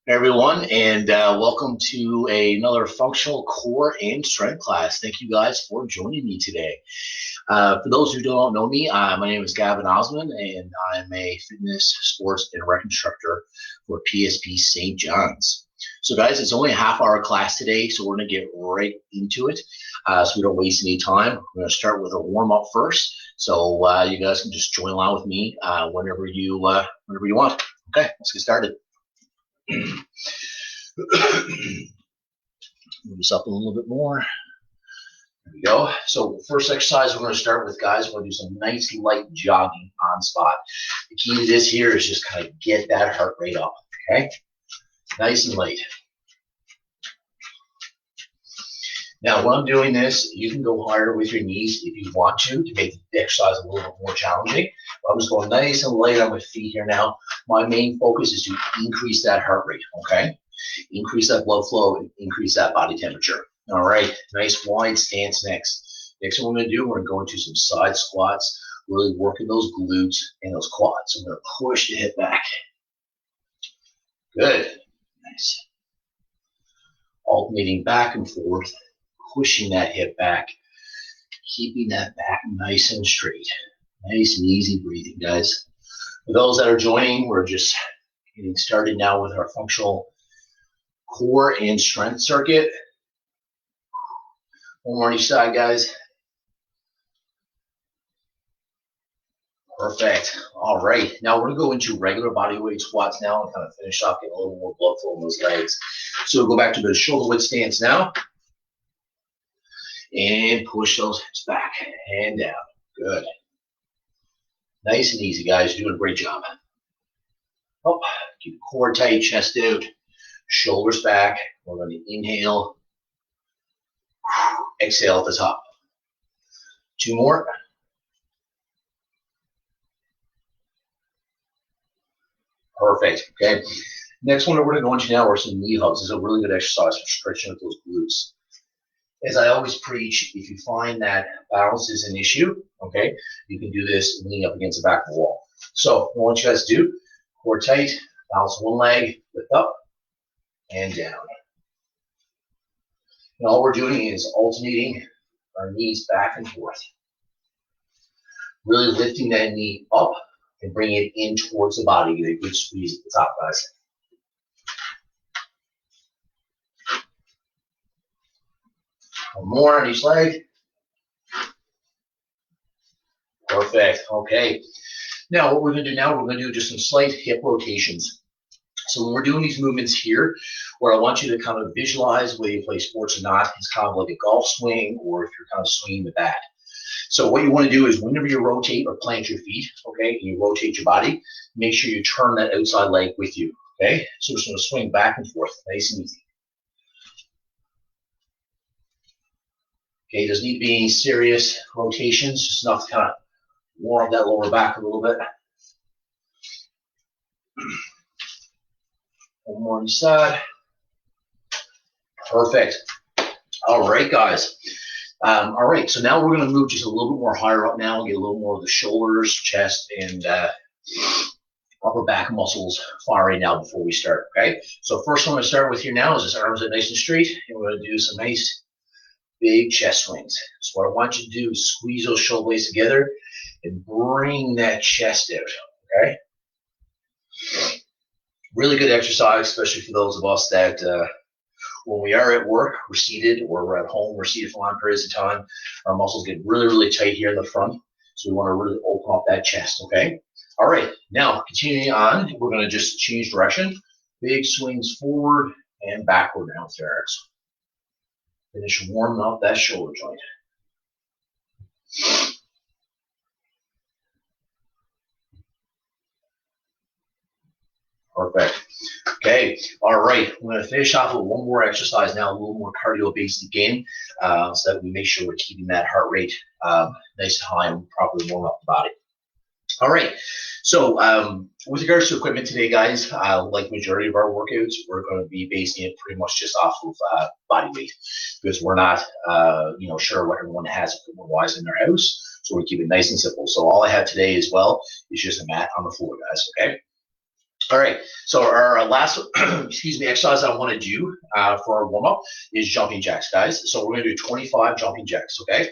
Hey everyone, and welcome to another functional core and strength class. Thank you guys for joining me today. For those who don't know me, my name is Gavin Osmond, and I'm a fitness, sports, and rec instructor for PSP St. John's. So guys, it's only a half-hour class today, so we're going to get right into it so we don't waste any time. We're going to start with a warm-up first, so you guys can just join along with me whenever you want. Okay, let's get started. Move this up a little bit more. There we go. So first exercise we're going to start with, guys, we're going to do some nice light jogging on spot. The key to this here is just kind of get that heart rate up, okay? Nice and light. Now, when I'm doing this, you can go harder with your knees if you want to make the exercise a little bit more challenging. But I'm just going nice and light on my feet here now. My main focus is to increase that heart rate, okay? Increase that blood flow and increase that body temperature. All right, nice wide stance next. Next what we're going to do, we're going to go into some side squats, really working those glutes and those quads. So I'm going to push the hip back. Good, nice. Alternating back and forth, pushing that hip back, keeping that back nice and straight. Nice and easy breathing, guys. For those that are joining, we're just getting started now with our functional core and strength circuit. One more on each side, guys. Perfect. All right. Now we're going to go into regular body weight squats now and kind of finish off, getting a little more blood flow in those legs. So we'll go back to the shoulder width stance now. And push those hips back and down. Good. Nice and easy, guys. You're doing a great job. Oh, keep the core tight, chest out, shoulders back. We're going to inhale, exhale at the top. Two more. Perfect. Okay. Next one that we're going to go into now are some knee hugs. This is a really good exercise for stretching out those glutes. As I always preach, if you find that balance is an issue, okay, you can do this leaning up against the back of the wall. So what I want you guys to do, core tight, balance one leg, lift up and down. And all we're doing is alternating our knees back and forth. Really lifting that knee up and bringing it in towards the body. Get a good squeeze at the top, guys. One more on each leg. Perfect. Okay. Now, what we're going to do now, we're going to do just some slight hip rotations. So when we're doing these movements here, where I want you to kind of visualize whether you play sports or not, it's kind of like a golf swing or if you're kind of swinging the bat. So what you want to do is whenever you rotate or plant your feet, okay, and you rotate your body, make sure you turn that outside leg with you, okay? So we're just going to swing back and forth, nice and easy. Okay, doesn't need to be any serious rotations, just enough to kind of warm up that lower back a little bit. One more on each side. Perfect. All right, guys. All right, so now we're going to move just a little bit more higher up now and get a little more of the shoulders, chest, and upper back muscles firing now before we start, okay? So first one I'm going to start with here now is just arms are nice and straight, and we're going to do some nice big chest swings. So what I want you to do is squeeze those shoulder blades together and bring that chest out, okay? Really good exercise, especially for those of us that when we are at work, we're seated, or we're at home, we're seated for long periods of time, our muscles get really, really tight here in the front. So we want to really open up that chest, okay? All right, now continuing on, we're going to just change direction. Big swings forward and backward downstairs. Finish warming up that shoulder joint. Perfect. Okay, all right. We're going to finish off with one more exercise now, a little more cardio-based again, so that we make sure we're keeping that heart rate nice and high and properly warm up the body. All right, so with regards to equipment today, guys, like the majority of our workouts, we're going to be basing it pretty much just off of body weight because we're not, sure what everyone has equipment-wise in their house, so we keep it nice and simple. So all I have today as well is just a mat on the floor, guys, okay? All right, so our last, exercise I want to do for our warm up is jumping jacks, guys. So we're going to do 25 jumping jacks, okay?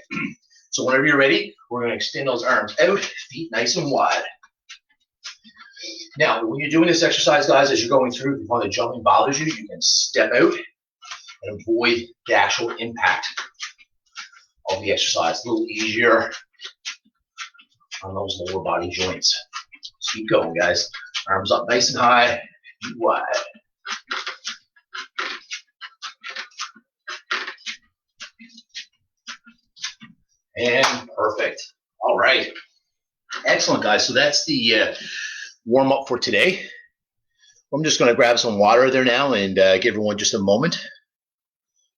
So whenever you're ready, we're going to extend those arms out, feet nice and wide. Now, when you're doing this exercise, guys, as you're going through, if you find that jumping bothers you, you can step out and avoid the actual impact of the exercise. A little easier on those lower body joints. Just keep going, guys. Arms up nice and high, feet wide. And perfect. All right. Excellent, guys. So that's the warm up for today. I'm just going to grab some water there now and give everyone just a moment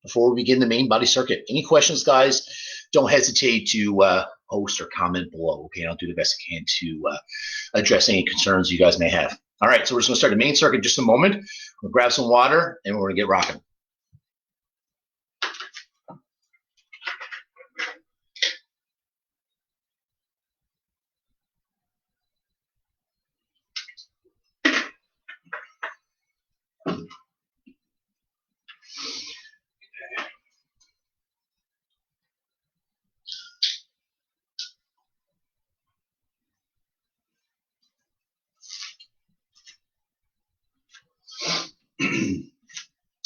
before we begin the main body circuit. Any questions, guys? Don't hesitate to post or comment below. Okay, I'll do the best I can to address any concerns you guys may have. All right, so we're just going to start the main circuit in just a moment. We'll grab some water and we're going to get rocking.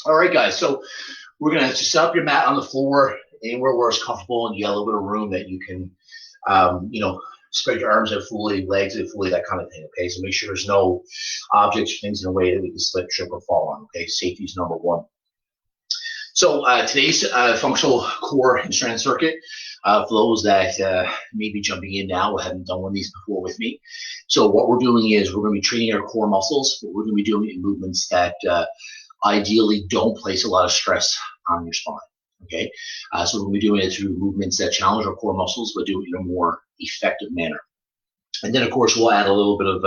All right, guys, so we're going to just set up your mat on the floor anywhere where it's comfortable and you got a little bit of room that you can, spread your arms out fully, legs out fully, that kind of thing, okay? So make sure there's no objects or things in a way that we can slip, trip, or fall on, okay? Safety is number one. So today's functional core and strength circuit, for those that may be jumping in now or haven't done one of these before with me. So what we're doing is we're going to be training our core muscles, but we're going to be doing it in movements that ideally don't place a lot of stress on your spine, okay? So we're going to be doing it through movements that challenge our core muscles, but do it in a more effective manner. And then, of course, we'll add a little bit of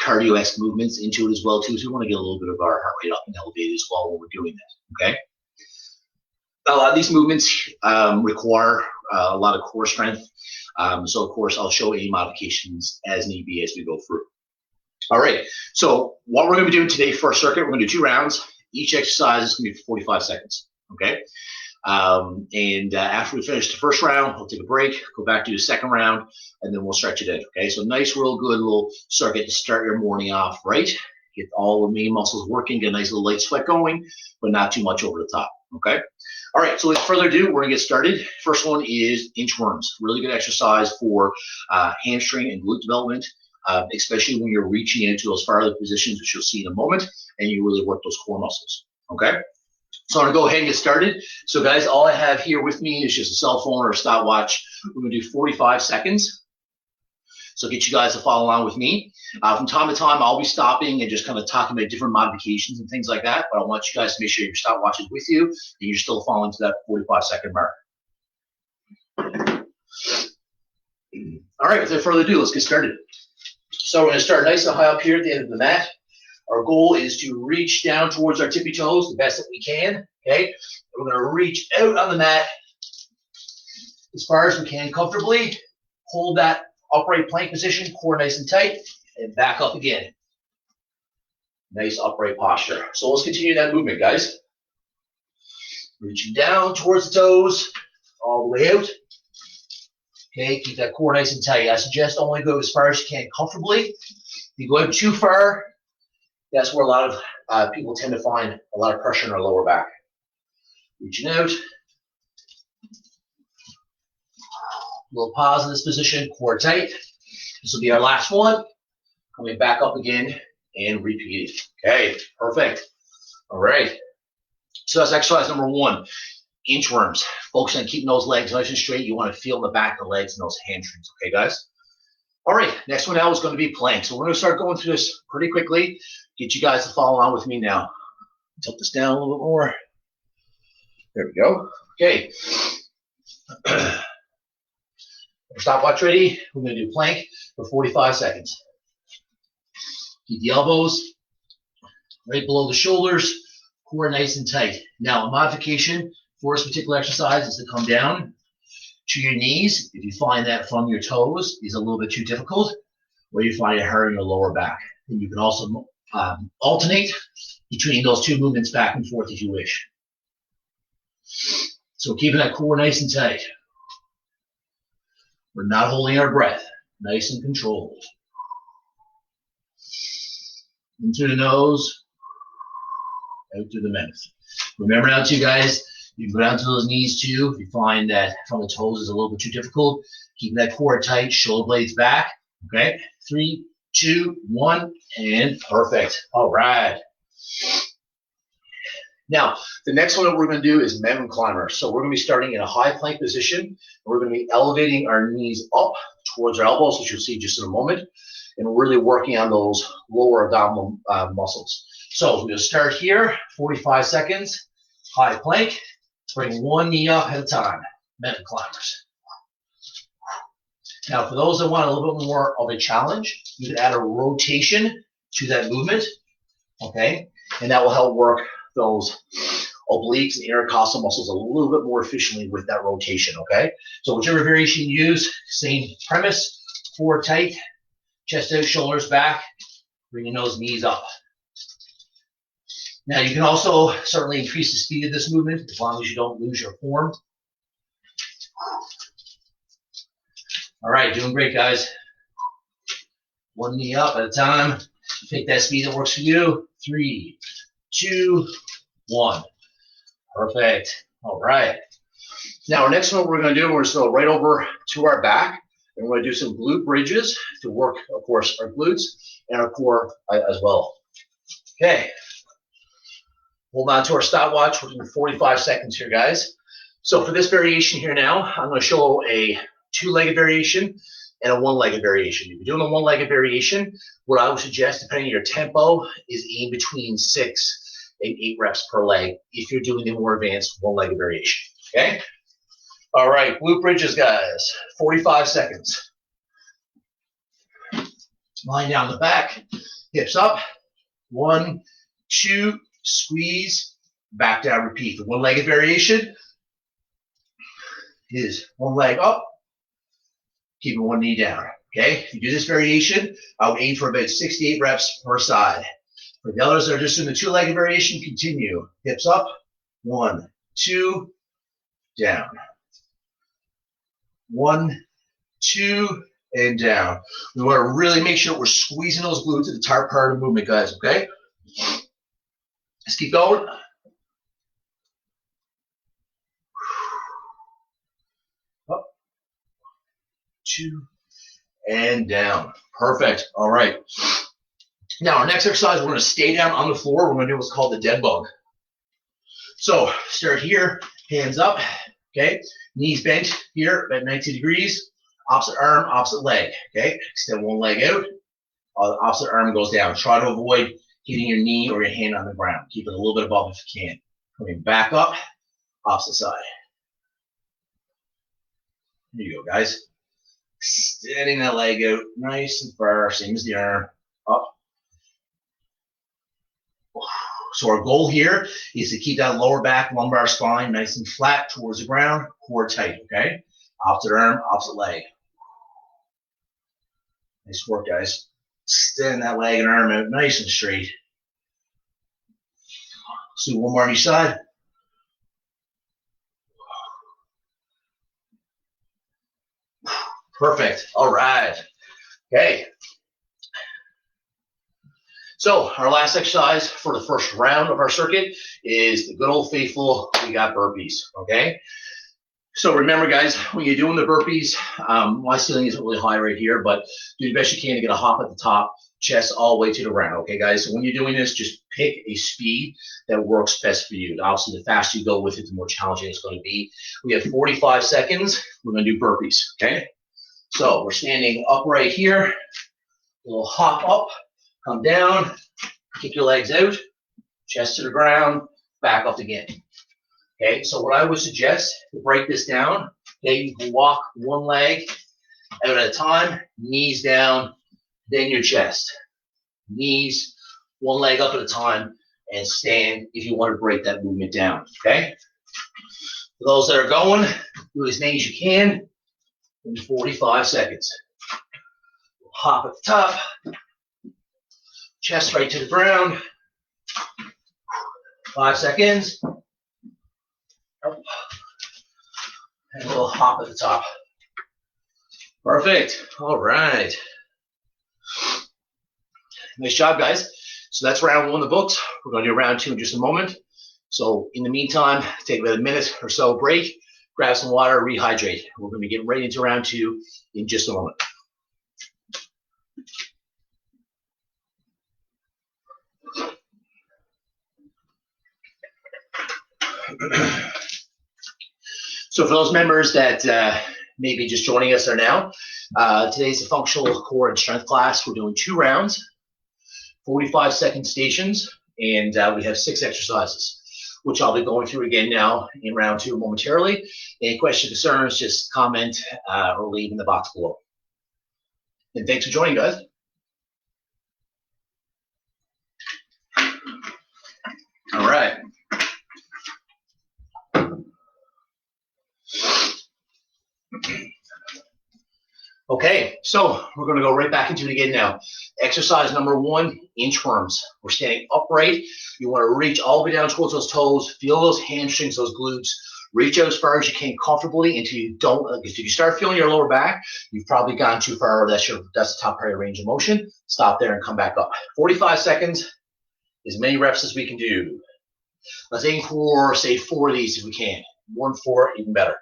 cardio-esque movements into it as well, too. So we want to get a little bit of our heart rate up and elevated as well when we're doing that, okay? A lot of these movements require a lot of core strength. So, of course, I'll show any modifications as need be as we go through. All right, so what we're going to be doing today for our circuit, we're going to do 2 rounds. Each exercise is going to be for 45 seconds, okay? After we finish the first round, we'll take a break, go back to the second round, and then we'll stretch it out, okay? So nice, real good little circuit to start your morning off, right? Get all the main muscles working, get a nice little light sweat going, but not too much over the top, okay? All right, so without further ado, we're going to get started. First one is inchworms. Really good exercise for hamstring and glute development, especially when you're reaching into those farther positions, which you'll see in a moment, and you really work those core muscles, okay? So I'm going to go ahead and get started. So, guys, all I have here with me is just a cell phone or a stopwatch. We're going to do 45 seconds. So get you guys to follow along with me. From time to time, I'll be stopping and just kind of talking about different modifications and things like that. But I want you guys to make sure your stopwatch is with you and you're still following to that 45-second mark. All right, without further ado, let's get started. So we're going to start nice and high up here at the end of the mat. Our goal is to reach down towards our tippy toes the best that we can, okay? We're going to reach out on the mat as far as we can comfortably. Hold that upright plank position, core nice and tight, and back up again. Nice upright posture. So let's continue that movement, guys. Reaching down towards the toes, all the way out. Okay, keep that core nice and tight. I suggest only go as far as you can comfortably. If you go out too far, that's where a lot of people tend to find a lot of pressure in their lower back. Reaching out. A little pause in this position, core tight. This will be our last one. Coming back up again and repeat. Okay, perfect. All right. So that's exercise number 1, inchworms. Focus on keeping those legs nice and straight. You want to feel in the back of the legs and those hamstrings. Okay, guys? All right, next one now is going to be plank. So we're going to start going through this pretty quickly. Get you guys to follow along with me now. Tilt this down a little bit more. There we go. Okay. Stopwatch ready. We're going to do plank for 45 seconds. Keep the elbows right below the shoulders, core nice and tight. Now, a modification for this particular exercise is to come down to your knees. If you find that from your toes is a little bit too difficult, or you find it hard in your lower back, then you can also alternate between those two movements back and forth if you wish. So keeping that core nice and tight. We're not holding our breath. Nice and controlled. In through the nose, out through the mouth. Remember now too, guys, you can go down to those knees too. If you find that from the toes is a little bit too difficult, keep that core tight, shoulder blades back. Okay, 3, 2, 1, and perfect. All right. Now, the next one that we're going to do is mountain climber. So we're going to be starting in a high plank position. And we're going to be elevating our knees up towards our elbows, which you'll see just in a moment. And we're really working on those lower abdominal muscles. So we'll start here, 45 seconds, high plank. Bring one knee up at a time, mountain climbers. Now, for those that want a little bit more of a challenge, you can add a rotation to that movement, okay? And that will help work those obliques and intercostal muscles a little bit more efficiently with that rotation, okay? So whichever variation you use, same premise, core tight, chest out, shoulders back, bringing those knees up. Now you can also certainly increase the speed of this movement as long as you don't lose your form. All right, doing great, guys. One knee up at a time. Take that speed that works for you. 3, 2, 1. Perfect. All right. Now, our next one we're going to do, we're going to go right over to our back. And we're going to do some glute bridges to work, of course, our glutes and our core as well. Okay. Hold on to our stopwatch. We're doing 45 seconds here, guys. So for this variation here now, I'm going to show a two-legged variation and a one-legged variation. If you're doing a one-legged variation, what I would suggest, depending on your tempo, is aim between 6 and 8 reps per leg if you're doing the more advanced one-legged variation, okay? All right, glute bridges, guys, 45 seconds. Lying down the back, hips up, 1, 2, squeeze, back down, repeat. The one-legged variation is one leg up, keeping one knee down, okay? If you do this variation, I would aim for about 6 to 8 reps per side. For the others that are just doing the two-legged variation, continue. Hips up, 1, 2, down. 1, 2, and down. We want to really make sure we're squeezing those glutes at the top part of the movement, guys, okay? Let's keep going. Up, 2, and down. Perfect. All right. Now, our next exercise, we're going to stay down on the floor. We're going to do what's called the dead bug. So, start here, hands up, okay? Knees bent here at 90 degrees. Opposite arm, opposite leg, okay? Extend one leg out. The opposite arm goes down. Try to avoid hitting your knee or your hand on the ground. Keep it a little bit above if you can. Coming back up, opposite side. There you go, guys. Extending that leg out nice and far, same as the arm. Up. So our goal here is to keep that lower back, lumbar spine nice and flat towards the ground, core tight, okay? Opposite arm, opposite leg. Nice work, guys. Extend that leg and arm out nice and straight. Let's do one more on each side. Perfect. All right. Okay. So our last exercise for the first round of our circuit is the good old faithful, we got burpees, okay? So remember, guys, when you're doing the burpees, my ceiling isn't really high right here, but do the best you can to get a hop at the top, chest all the way to the ground, okay, guys? So when you're doing this, just pick a speed that works best for you. Obviously, the faster you go with it, the more challenging it's going to be. We have 45 seconds. We're going to do burpees, okay? So we're standing upright here, a little hop up, come down, kick your legs out, chest to the ground, back up again. Okay, so what I would suggest to break this down, okay, you can walk one leg out at a time, knees down, then your chest. Knees, one leg up at a time, and stand if you want to break that movement down, okay? For those that are going, do as many as you can in 45 seconds. Hop at the top, Chest right to the ground. 5 seconds. And a little hop at the top. Perfect. All right. Nice job, guys. So that's round one of the books. We're going to do round two in just a moment. So in the meantime, take about a minute or so break, grab some water, rehydrate. We're going to be getting right into round two in just a moment. So for those members that may be just joining us there now, today's a functional core and strength class. We're doing 2 rounds, 45-second stations, and we have 6 exercises, which I'll be going through again now in round 2 momentarily. Any questions, concerns, just comment or leave in the box below. And thanks for joining, guys. All right. Okay, so we're going to go right back into it again now. Exercise number 1, inchworms. We're standing upright. You want to reach all the way down towards those toes. Feel those hamstrings, those glutes. Reach out as far as you can comfortably until you don't. If you start feeling your lower back, you've probably gone too far. That's the top part of your range of motion. Stop there and come back up. 45 seconds, as many reps as we can do. Let's aim for, say, 4 of these if we can. More than 4, even better.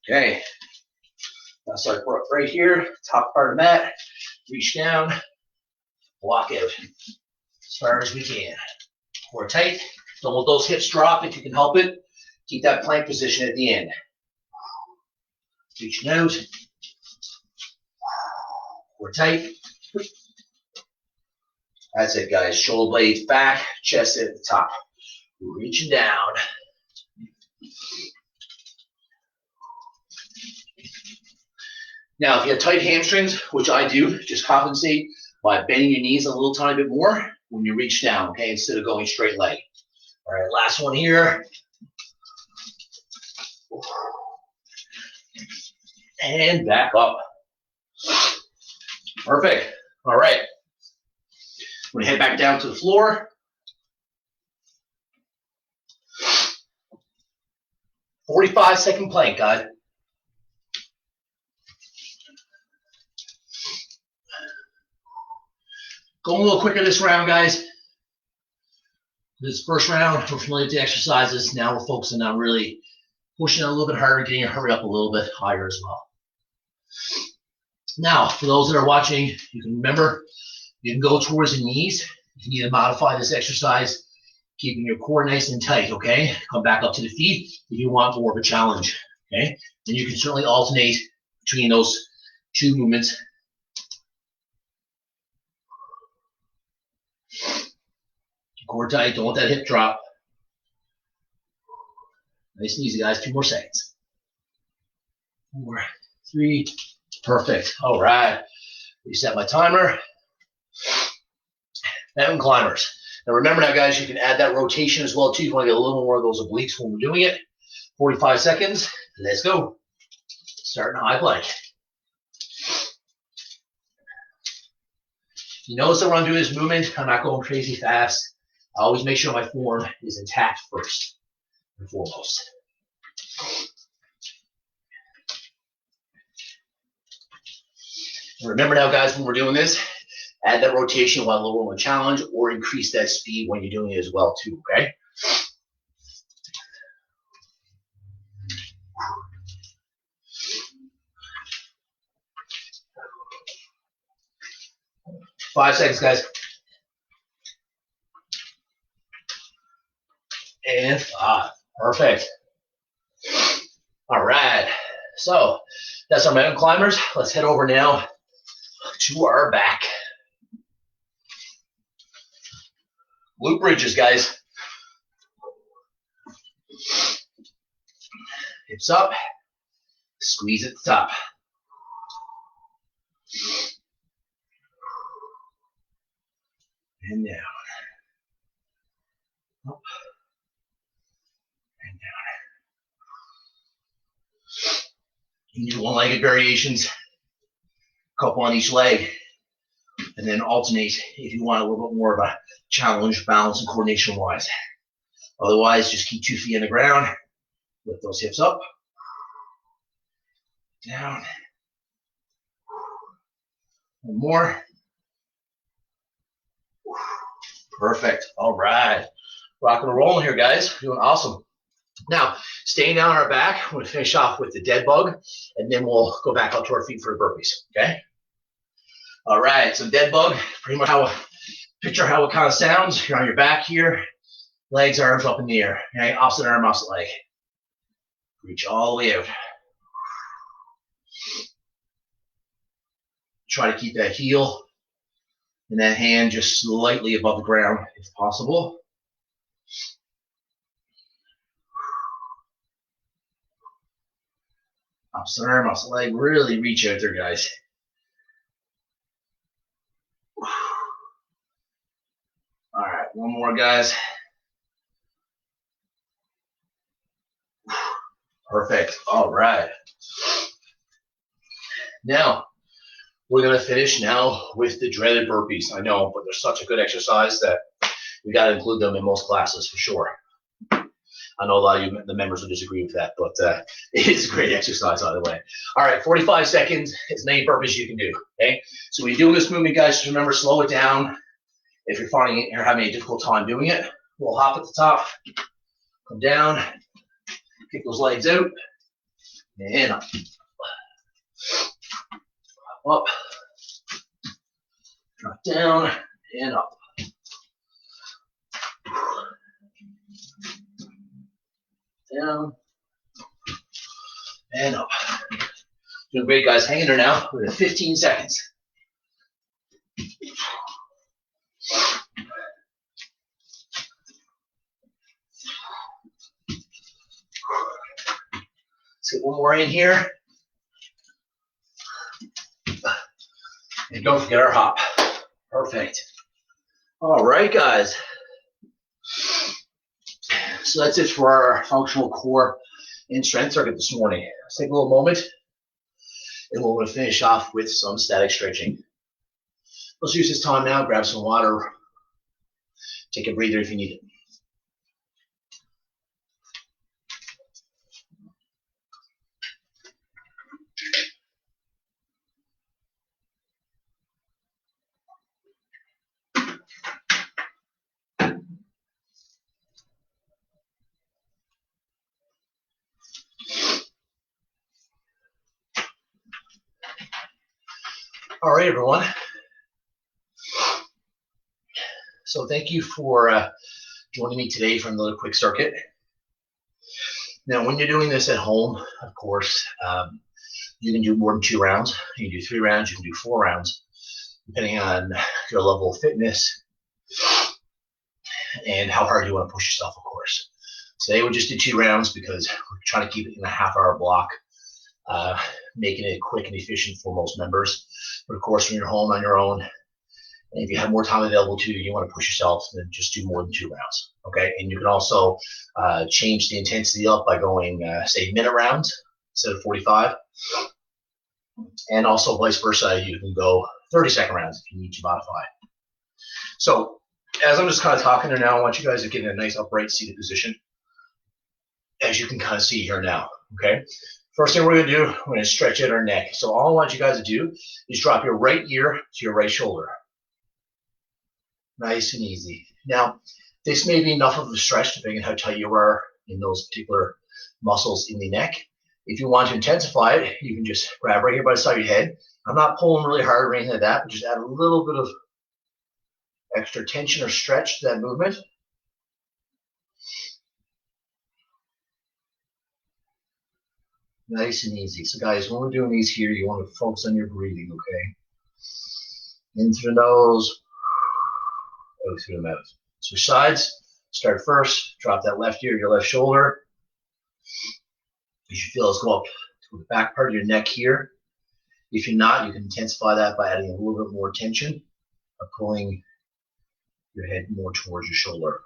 Okay. Now start right here, top part of the mat. Reach down, walk out as far as we can. Core tight. Don't let those hips drop if you can help it. Keep that plank position at the end. Reaching out. Core tight. That's it, guys. Shoulder blades back, chest at the top. Reaching down. Now, if you have tight hamstrings, which I do, just compensate by bending your knees a little tiny bit more when you reach down, okay, instead of going straight leg. All right, last one here. And back up. Perfect. All right. We're going to head back down to the floor. 45-second plank, guys. Going a little quicker this round, guys. This first round, we're familiar with the exercises. Now we're focusing on really pushing it a little bit harder, getting your hurry up a little bit higher as well. Now, for those that are watching, you can remember, you can go towards the knees. You need to modify this exercise, keeping your core nice and tight, okay? Come back up to the feet if you want more of a challenge, okay? And you can certainly alternate between those 2 movements. Core tight, don't let that hip drop. Nice and easy, guys. 2 more seconds. 4, 3, perfect. All right. Reset my timer. Mountain climbers. Now remember now, guys, you can add that rotation as well, too. You want to get a little more of those obliques when we're doing it. 45 seconds. Let's go. Starting high plank. You notice that when I'm doing this movement, I'm not going crazy fast. I always make sure my form is intact first and foremost. And remember now, guys, when we're doing this, add that rotation while lowering the challenge or increase that speed when you're doing it as well, too, okay? Five seconds, guys. And 5. Perfect. All right. So that's our mountain climbers. Let's head over now to our back. Glute bridges, guys. Hips up. Squeeze at the top. And down. Up. And down. You can do one-legged variations. Couple on each leg. and then alternate if you want a little bit more of a challenge, balance, and coordination wise. Otherwise, just keep 2 feet on the ground, lift those hips up, down, one more. Perfect. All right. Rocking and rolling here, guys. Doing awesome. Now, staying down on our back, we're going to finish off with the dead bug, and then we'll go back up to our feet for the burpees, okay? All right, so dead bug, pretty much picture how it kind of sounds. You're on your back here, legs, arms up in the air, okay? Opposite arm, opposite leg. Reach all the way out. Try to keep that heel and that hand just slightly above the ground if possible. Opposite arm, opposite leg, really reach out there, guys. All right, one more, guys. Perfect. All right. Now, we're going to finish now with the dreaded burpees. I know, but they're such a good exercise that we got to include them in most classes for sure. I know a lot of you, the members, will disagree with that, but it is a great exercise either way. All right, 45 seconds, as many burpees you can do, okay? So when you're doing this movement, guys, just remember, slow it down. If you're finding you're having a difficult time doing it, we'll hop at the top, come down, kick those legs out, and up. Up, drop down, and up. Down, and up. Doing great, guys. Hang in there now. We're at 15 seconds. Let's get one more in here. And don't forget our hop. Perfect. All right, guys. So that's it for our functional core and strength circuit this morning. Let's take a little moment, and we're going to finish off with some static stretching. Let's use this time now, grab some water, take a breather if you need it. All right, everyone. So thank you for joining me today for another quick circuit. Now, when you're doing this at home, of course, you can do more than 2 rounds. You can do 3 rounds. You can do 4 rounds, depending on your level of fitness and how hard you want to push yourself, of course. Today we just did 2 rounds because we're trying to keep it in a half-hour block, making it quick and efficient for most members. But of course, when you're home on your own, and if you have more time available to you, you want to push yourself, then just do more than 2 rounds, okay? And you can also change the intensity up by going, say, minute rounds instead of 45. And also vice versa, you can go 30-second rounds if you need to modify. So as I'm just kind of talking there now, I want you guys to get in a nice upright seated position, as you can kind of see here now, okay? First thing we're going to do, we're going to stretch out our neck. So all I want you guys to do is drop your right ear to your right shoulder. Nice and easy. Now, this may be enough of a stretch depending on how tight you are in those particular muscles in the neck. If you want to intensify it, you can just grab right here by the side of your head. I'm not pulling really hard or anything like that, but just add a little bit of extra tension or stretch to that movement. Nice and easy. So guys, when we're doing these here, you want to focus on your breathing, okay? In through the nose, out through the mouth. Switch sides. Start first. Drop that left ear, your left shoulder. You should feel us go up to the back part of your neck here. If you're not, you can intensify that by adding a little bit more tension or pulling your head more towards your shoulder.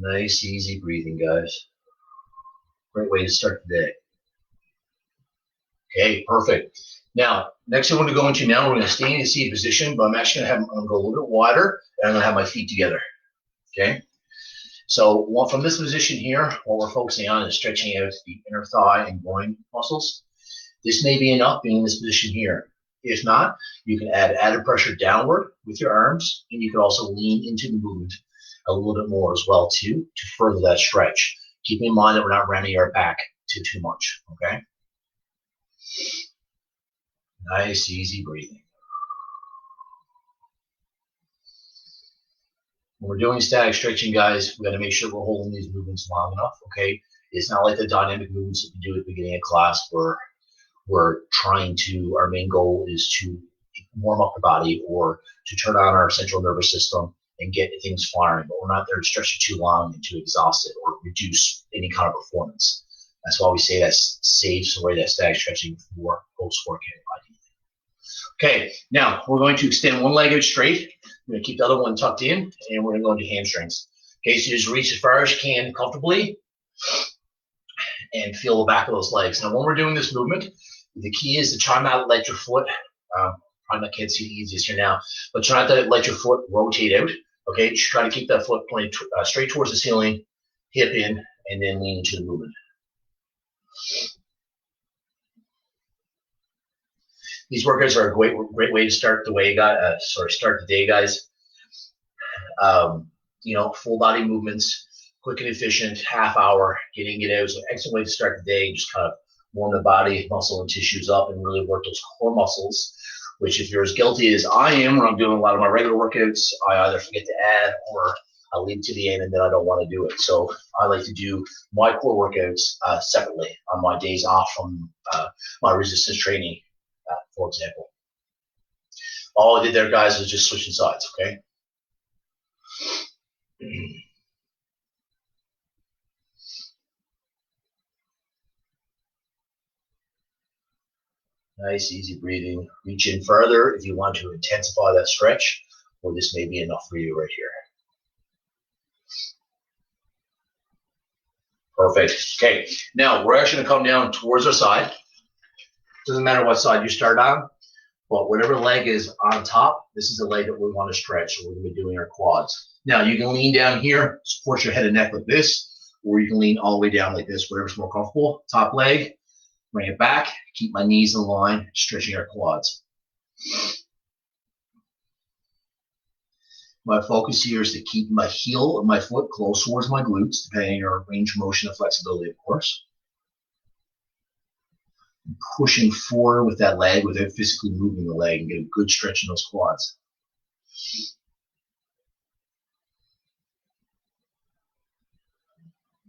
Nice, easy breathing, guys. Great way to start the day. Okay, perfect. Now, next thing we're going to go into now, we're going to stay in the seated position, but I'm actually going to go a little bit wider, and I'm going to have my feet together. Okay. So from this position here, what we're focusing on is stretching out the inner thigh and groin muscles. This may be enough being in this position here. If not, you can add added pressure downward with your arms, and you can also lean into the movement a little bit more as well too to further that stretch. Keep in mind that we're not rounding our back too much, okay? Nice, easy breathing. When we're doing static stretching, guys, we got to make sure we're holding these movements long enough, okay? It's not like the dynamic movements that we do at the beginning of class where we're trying to, our main goal is to warm up the body or to turn on our central nervous system and get things firing, but we're not there to stretch it too long and too exhausted or reduce any kind of performance. That's why we say that saves away that static stretching for post-workout. Okay, now we're going to extend one leg out straight. We're going to keep the other one tucked in, and we're going to go into hamstrings. Okay, so just reach as far as you can comfortably and feel the back of those legs. Now, when we're doing this movement, the key is to try not to let your foot, probably can't see the easiest here now, but try not to let your foot rotate out. Okay, just try to keep that foot pointed straight towards the ceiling, hip in, and then lean into the movement. These workouts are a great way to start the day, guys. Full body movements, quick and efficient, half hour, getting it out. So excellent way to start the day. Just kind of warm the body, muscle, and tissues up, and really work those core muscles. Which, if you're as guilty as I am when I'm doing a lot of my regular workouts, I either forget to add or I leave to the end and then I don't want to do it. So I like to do my core workouts separately on my days off from my resistance training. For example, all I did there, guys, was just switching sides, okay? Nice, easy breathing. Reach in further if you want to intensify that stretch, or this may be enough for you right here. Perfect. Okay, now we're actually going to come down towards our side. Doesn't matter what side you start on, but whatever leg is on top, this is the leg that we want to stretch. So we're going to be doing our quads. Now, you can lean down here, support your head and neck like this, or you can lean all the way down like this, whatever's more comfortable. Top leg, bring it back, keep my knees in line, stretching our quads. My focus here is to keep my heel of my foot close towards my glutes, depending on your range of motion and flexibility, of course. Pushing forward with that leg without physically moving the leg and get a good stretch in those quads.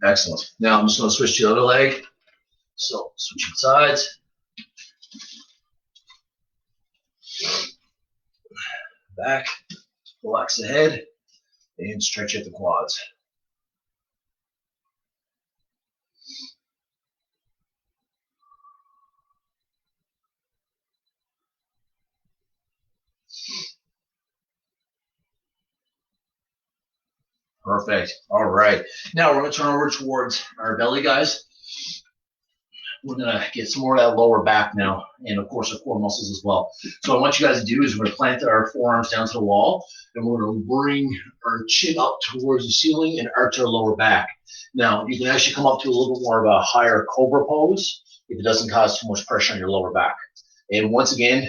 Excellent. Now I'm just going to switch to the other leg. So switching sides. Back, relax the head, and stretch out the quads. Perfect. All right. Now we're going to turn over towards our belly, guys. We're going to get some more of that lower back now, and of course our core muscles as well. So what I want you guys to do is we're going to plant our forearms down to the wall, and we're going to bring our chin up towards the ceiling and arch our lower back. Now, you can actually come up to a little bit more of a higher cobra pose if it doesn't cause too much pressure on your lower back. And once again,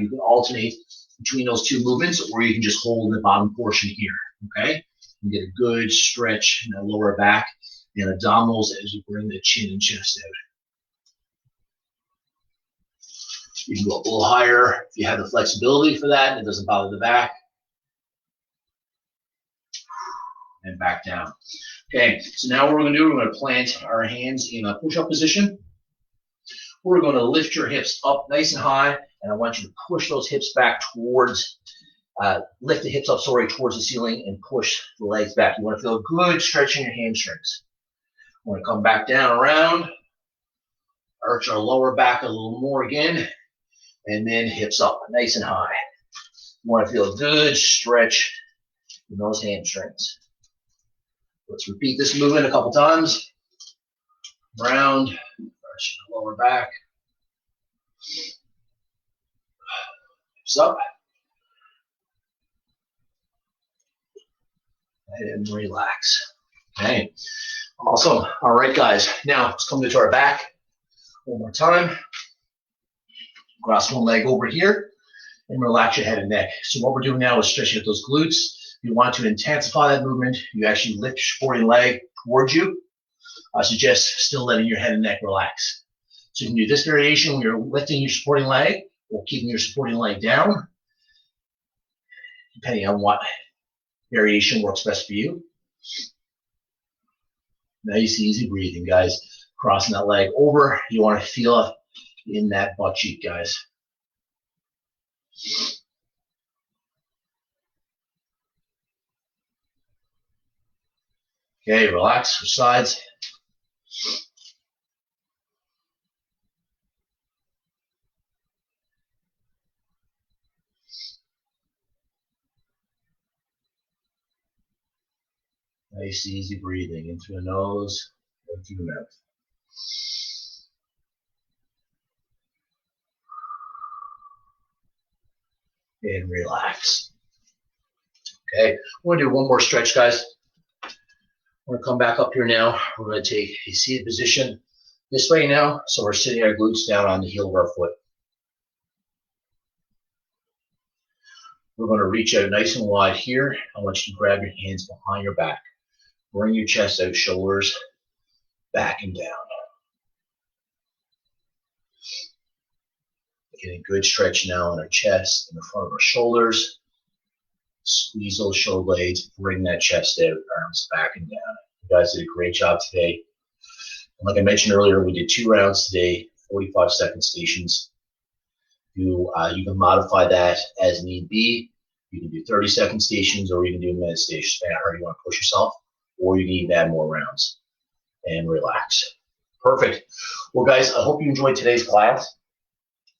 you can alternate between those two movements, or you can just hold in the bottom portion here, okay? You get a good stretch in the lower back and abdominals as you bring the chin and chest out. You can go a little higher if you have the flexibility for that and it doesn't bother the back. And back down. Okay, so now what we're going to do, we're going to plant our hands in a push-up position. We're going to lift your hips up nice and high, and I want you to push those hips back towards, lift the hips up, towards the ceiling and push the legs back. You want to feel a good stretch in your hamstrings. We want to come back down around, arch our lower back a little more again, and then hips up nice and high. You want to feel a good stretch in those hamstrings. Let's repeat this movement a couple times. Round, arch the lower back, Hips up. And relax. Okay. Awesome. All right, guys. Now let's come to our back. One more time. Cross one leg over here and relax your head and neck. So what we're doing now is stretching out those glutes. If you want to intensify that movement, you actually lift your supporting leg towards you. I suggest still letting your head and neck relax. So you can do this variation when you're lifting your supporting leg or keeping your supporting leg down, depending on what variation works best for you. Nice, easy breathing, guys. Crossing that leg over. You want to feel it in that butt cheek, guys. Okay, relax for sides. Nice, easy breathing in through the nose and through the mouth. And relax. Okay, we're going to do one more stretch, guys. We're going to come back up here now. We're going to take a seated position this way now. So we're sitting our glutes down on the heel of our foot. We're going to reach out nice and wide here. I want you to grab your hands behind your back. Bring your chest out, shoulders back and down. Getting good stretch now in our chest, in the front of our shoulders. Squeeze those shoulder blades, bring that chest out, arms back and down. You guys did a great job today. And like I mentioned earlier, we did 2 rounds today, 45-second stations. You can modify that as need be. You can do 30-second stations, or you can do minute stations, depending on how you want to push yourself, or you need to add more rounds. And relax. Perfect. Well, guys, I hope you enjoyed today's class.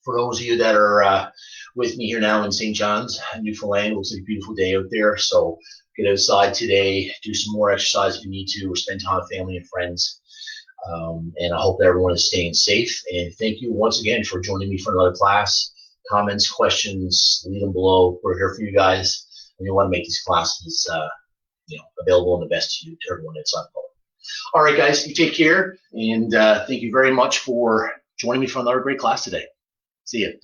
For those of you that are with me here now in St. John's, Newfoundland, it looks like a beautiful day out there. So get outside today, do some more exercise if you need to, or spend time with family and friends. And I hope that everyone is staying safe. And thank you once again for joining me for another class. Comments, questions, leave them below. We're here for you guys. And we want to make these classes available and the best to everyone that's on board. All right, guys, you take care. And thank you very much for joining me for another great class today. See you.